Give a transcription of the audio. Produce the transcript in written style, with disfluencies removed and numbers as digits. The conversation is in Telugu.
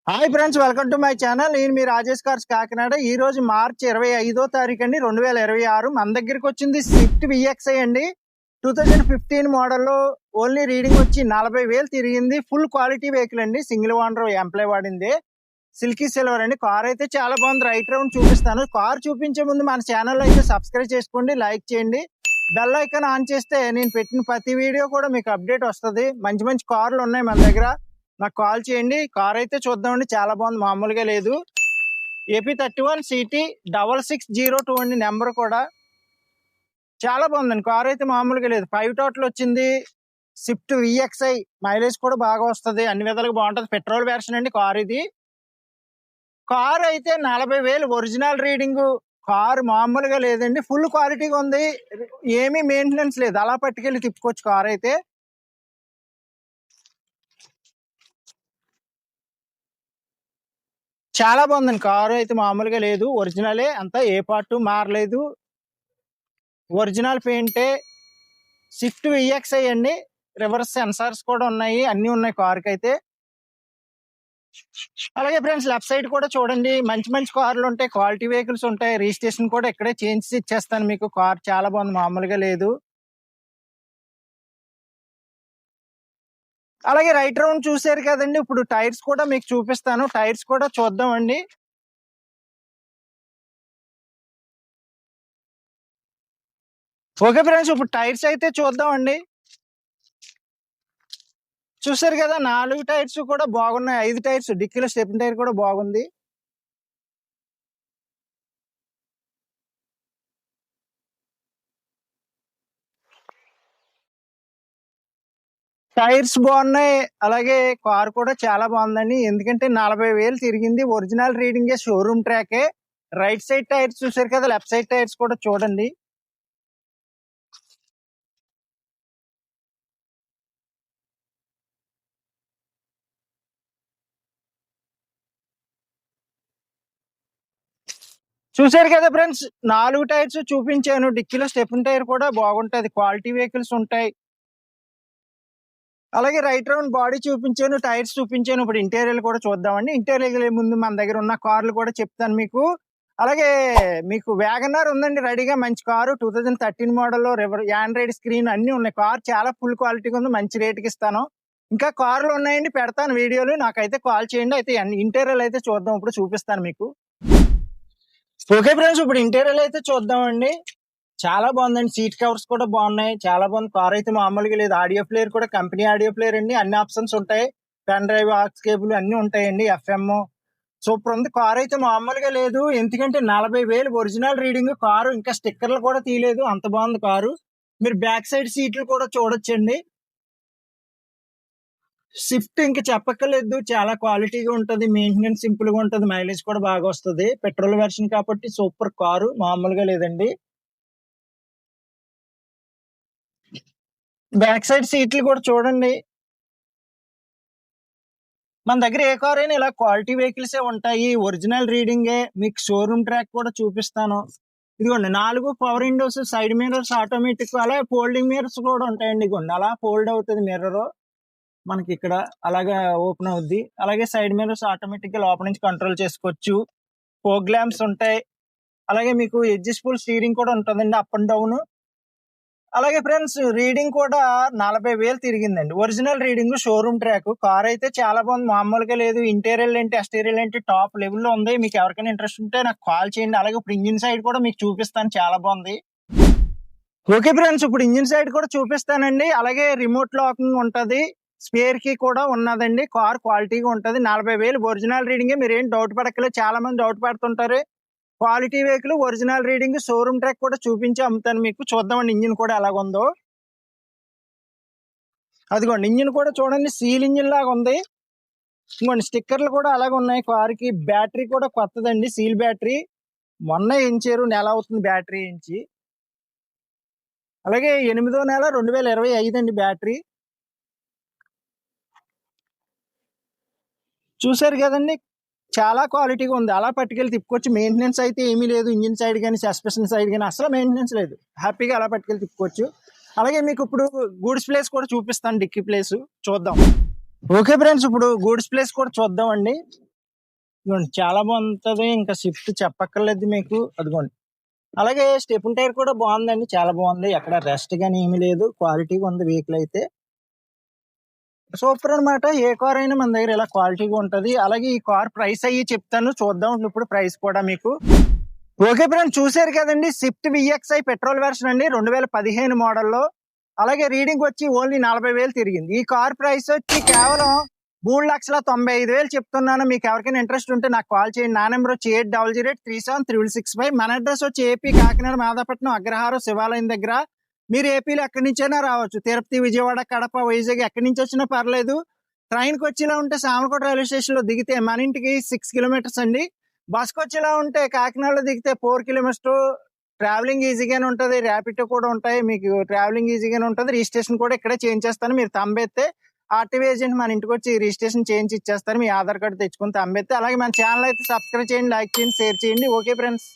Hi friends, welcome to my channel. నేను మీ రాజేష్ కార్స్ కాకినాడ. ఈ రోజు మార్చి 25వ తారీఖు అండి 2026. మన దగ్గరికి వచ్చింది స్విఫ్ట్ విఎక్స్ఐ అండి. 2015 మోడల్లో ఓన్లీ రీడింగ్ వచ్చి 40,000 తిరిగింది. ఫుల్ క్వాలిటీ వెహికల్ అండి. సింగిల్ ఓనర్ ఎంప్లాయ్ వాడింది. సిల్కీ సిల్వర్ అండి. కార్ అయితే చాలా బాగుంది. రైట్ రౌండ్ చూపిస్తాను. కార్ చూపించే ముందు మన ఛానల్ అయితే సబ్స్క్రైబ్ చేసుకోండి, లైక్ చేయండి, బెల్ ఐకాన్ ఆన్ చేస్తే నేను పెట్టిన ప్రతి వీడియో కూడా మీకు అప్డేట్ వస్తుంది. మంచి మంచి కార్లు ఉన్నాయి మన దగ్గర. నాకు కాల్ చేయండి. కార్ అయితే చూద్దామండి. చాలా బాగుంది, మామూలుగా లేదు. AP31 CT 6602 అండి నెంబర్ కూడా. చాలా బాగుందండి. కార్ అయితే మామూలుగా లేదు. 5 టోటల్ వచ్చింది. స్విఫ్ట్ విఎక్స్ఐ మైలేజ్ కూడా బాగా వస్తుంది. అన్ని విధాలుగా బాగుంటుంది. పెట్రోల్ వెర్షన్ అండి కార్ ఇది. కార్ అయితే 40,000 ఒరిజినల్ రీడింగ్. కార్ మామూలుగా లేదండి. ఫుల్ క్వాలిటీగా ఉంది. ఏమీ మెయింటెనెన్స్ లేదు. అలా పట్టుకెళ్ళి తిప్పుకోవచ్చు కార్ అయితే. చాలా బాగుందండి. కారు అయితే మామూలుగా లేదు. ఒరిజినలే అంతా, ఏ పార్ట్ మారలేదు. ఒరిజినల్ పెయింటే. స్విఫ్ట్ విఎక్స్ఐ అండి. రివర్స్ సెన్సార్స్ కూడా ఉన్నాయి, అన్ని ఉన్నాయి కారుకి అయితే. అలాగే ఫ్రెండ్స్, లెఫ్ట్ సైడ్ కూడా చూడండి. మంచి మంచి కార్లు ఉంటాయి, క్వాలిటీ వెహికల్స్ ఉంటాయి. రిజిస్ట్రేషన్ కూడా ఇక్కడే చేంజ్ ఇచ్చేస్తాను మీకు. కార్ చాలా బాగుంది, మామూలుగా లేదు. అలాగే రైట్ రౌండ్ చూసారు కదండి. ఇప్పుడు టైర్స్ కూడా మీకు చూపిస్తాను. టైర్స్ కూడా చూద్దామండి. ఓకే ఫ్రెండ్స్, ఇప్పుడు టైర్స్ అయితే చూద్దామండి. చూసారు కదా, 4 టైర్స్ కూడా బాగున్నాయి. 5 టైర్స్, డిక్కీలో స్టెప్ని టైర్ కూడా బాగుంది. టైర్స్ బాగున్నాయి. అలాగే కార్ కూడా చాలా బాగుందండి. ఎందుకంటే 40,000 తిరిగింది. ఒరిజినల్ రీడింగే, షోరూమ్ ట్రాకే. రైట్ సైడ్ టైర్స్ చూసారు కదా, లెఫ్ట్ సైడ్ టైర్స్ కూడా చూడండి. చూసారు కదా ఫ్రెండ్స్, 4 టైర్స్ చూపించాను. డిక్కీలో స్టెప్ని టైర్ కూడా బాగుంటది. క్వాలిటీ వెహికల్స్ ఉంటాయి. అలాగే రైట్ రౌండ్ బాడీ చూపించాను, టైర్స్ చూపించాను. ఇప్పుడు ఇంటీరియర్ కూడా చూద్దామండి. ఇంటీరియర్ ముందు మన దగ్గర ఉన్న కార్లు కూడా చెప్తాను మీకు. అలాగే మీకు వ్యాగనార్ ఉందండి రెడీగా. మంచి కారు, 2013 మోడల్లో ఆండ్రాయిడ్ స్క్రీన్ అన్ని ఉన్నాయి. కార్ చాలా ఫుల్ క్వాలిటీగా ఉంది. మంచి రేటుకి ఇస్తాను. ఇంకా కార్లు ఉన్నాయండి, పెడతాను వీడియోలు. నాకైతే కాల్ చేయండి. అయితే ఇంటీరియర్ అయితే చూద్దాం. ఇప్పుడు చూపిస్తాను మీకు. ఓకే ఫ్రెండ్స్, ఇప్పుడు ఇంటీరియర్ అయితే చూద్దామండి. చాలా బాగుందండి. సీట్ కవర్స్ కూడా బాగున్నాయి. చాలా బాగుంది. కార్ అయితే మామూలుగా లేదు. ఆడియో ప్లేయర్ కూడా కంపెనీ ఆడియో ప్లేయర్ అండి. అన్ని ఆప్షన్స్ ఉంటాయి. పెన్ డ్రైవ్, ఆక్స్ కేబుల్ అన్ని ఉంటాయండి. FM సూపర్ ఉంది. కార్ అయితే మామూలుగా లేదు. ఎందుకంటే 40,000 ఒరిజినల్ రీడింగ్. కారు ఇంకా స్టిక్కర్లు కూడా తీయలేదు, అంత బాగుంది కారు. మీరు బ్యాక్ సైడ్ సీట్లు కూడా చూడొచ్చండి. స్విఫ్ట్ ఇంకా చెప్పక్కర్లేదు. చాలా క్వాలిటీగా ఉంటుంది. మెయింటెనెన్స్ సింపుల్ గా ఉంటుంది. మైలేజ్ కూడా బాగా వస్తుంది. పెట్రోల్ వెర్షన్ కాబట్టి సూపర్ కారు, మామూలుగా లేదండి. బ్యాక్ సైడ్ సీట్లు కూడా చూడండి. మన దగ్గర ఏ కార్ అయినా ఇలా క్వాలిటీ వెహికల్స్ ఉంటాయి. ఒరిజినల్ రీడింగే. మీకు షోరూమ్ ట్రాక్ కూడా చూపిస్తాను. ఇదిగోండి, 4 power Windows, side mirrors automatic. అలాగే ఫోల్డింగ్ మిర్రర్స్ కూడా ఉంటాయండి. ఇదిగోండి, అలా ఫోల్డ్ అవుతుంది మిర్రర్ మనకి ఇక్కడ. అలాగా ఓపెన్ అవుద్ది. అలాగే సైడ్ మిర్రర్స్ ఆటోమేటిక్ గా లోపల నుంచి కంట్రోల్ చేసుకోవచ్చు. ఫోగ్ ల్యాంప్స్ ఉంటాయి. అలాగే మీకు అడ్జస్టబుల్ స్టీరింగ్ కూడా ఉంటుందండి, అప్ అండ్ డౌన్. అలాగే ఫ్రెండ్స్, రీడింగ్ కూడా 40,000 తిరిగిందండి. Original reading, showroom track. Car అయితే చాలా బాగుంది, మామూలుగా లేదు. ఇంటీరియర్ ఏంటి, ఎక్స్టీరియర్ ఏంటి, టాప్ లెవెల్లో ఉంది. మీకు ఎవరికైనా ఇంట్రెస్ట్ ఉంటే నాకు కాల్ చేయండి. అలాగే ఇప్పుడు ఇంజిన్ సైడ్ కూడా మీకు చూపిస్తాను. చాలా బాగుంది. ఓకే ఫ్రెండ్స్, ఇప్పుడు ఇంజిన్ సైడ్ కూడా చూపిస్తానండి. అలాగే రిమోట్ లాకింగ్ ఉంటది. స్పేర్ కీ కూడా ఉన్నదండి. కార్ క్వాలిటీగా ఉంటది. 40,000 ఒరిజినల్ రీడింగే. మీరు ఏం డౌట్ పడక్కలేదు. చాలా మంది డౌట్ పడుతుంటారు. Quality vehicle, original reading, showroom track కూడా చూపించి అమ్ముతాను మీకు. చూద్దామండి ఇంజిన్ కూడా ఎలాగుందో. అదిగోండి, ఇంజిన్ కూడా చూడండి, సీల్ ఇంజిన్ లాగా ఉంది. ఇంకోండి, స్టిక్కర్లు కూడా అలాగే ఉన్నాయి కారుకి. బ్యాటరీ కూడా కొత్తదండి, సీల్ బ్యాటరీ. మొన్న ఎంచారు, నెల అవుతుంది బ్యాటరీ ఎంచి. అలాగే 8వ నెల 2025 అండి బ్యాటరీ. చూసారు కదండి, చాలా క్వాలిటీగా ఉంది. అలా పట్టుకెళ్ళి తిప్పుకోవచ్చు. మెయింటెనెన్స్ అయితే ఏమీ లేదు. ఇంజిన్ సైడ్ కానీ, సస్పెన్షన్ సైడ్ కానీ అసలు మెయింటెనెన్స్ లేదు. హ్యాపీగా అలా పట్టుకెళ్ళి తిప్పుకోవచ్చు. అలాగే మీకు ఇప్పుడు గూడ్స్ ప్లేస్ కూడా చూపిస్తాను. డిక్కీ ప్లేస్ చూద్దాం. ఓకే ఫ్రెండ్స్, ఇప్పుడు గూడ్స్ ప్లేస్ కూడా చూద్దాం అండి. ఇదిగోండి చాలా బాగుంటది. ఇంకా స్విఫ్ట్ చెప్పక్కర్లేదు మీకు. అదిగోండి. అలాగే స్టెప్ని టైర్ కూడా బాగుందండి. చాలా బాగుంది. ఎక్కడ రెస్ట్ గానీ ఏమీ లేదు. క్వాలిటీగా ఉంది వెహికల్ అయితే. సూపర్ అన్నమాట. ఏ కార్ అయినా మన దగ్గర ఇలా క్వాలిటీగా ఉంటది. అలాగే ఈ కార్ ప్రైస్ అయ్యి చెప్తాను. చూద్దాం ఇప్పుడు ప్రైస్ కూడా మీకు. ఓకే ఫ్రెండ్స్, చూసారు కదండి. స్విఫ్ట్ విఎక్స్ఐ పెట్రోల్ వెర్షన్ అండి, 2015 మోడల్లో. అలాగే రీడింగ్ వచ్చి ఓన్లీ 40,000 తిరిగింది. ఈ కార్ ప్రైస్ వచ్చి కేవలం 3,95,000 చెప్తున్నాను. మీకు ఎవరికైనా ఇంట్రెస్ట్ ఉంటే నాకు కాల్ చేయండి. నా నెంబర్ వచ్చి 8008373665. మన అడ్రస్ వచ్చి ఏపీ కాకినాడ మాదాపట్నం అగ్రహారం శివాలయం దగ్గర. మీరు ఏపీలో ఎక్కడి నుంచైనా రావచ్చు. తిరుపతి, విజయవాడ, కడప, వైజాగ్ ఎక్కడి నుంచి వచ్చినా పర్లేదు. ట్రైన్కి వచ్చేలా ఉంటే సామర్లకోట రైల్వే స్టేషన్ లో దిగితే మన ఇంటికి 6 కిలోమీటర్స్ అండి. బస్కి వచ్చేలా ఉంటే కాకినాడలో దిగితే 4 కిలోమీటర్స్. ట్రావెలింగ్ ఈజీగానే ఉంటది. ర్యాపిడో కూడా ఉంటాయి. మీకు ట్రావెలింగ్ ఈజీగానే ఉంటది. రిజిస్ట్రేషన్ కూడా ఇక్కడే చేయించేస్తాను. మీరు తంబెత్తే ఆర్టీవీ ఏజెంట్ మన ఇంటికి వచ్చి రిజిస్ట్రేషన్ చేయించి ఇచ్చేస్తారు. మీ ఆధార్ కార్డు తెచ్చుకుని తంబెత్తే. అలాగే మన ఛానల్ అయితే సబ్స్క్రైబ్ చేయండి, లైక్ చేయండి, షేర్ చేయండి. Okay friends.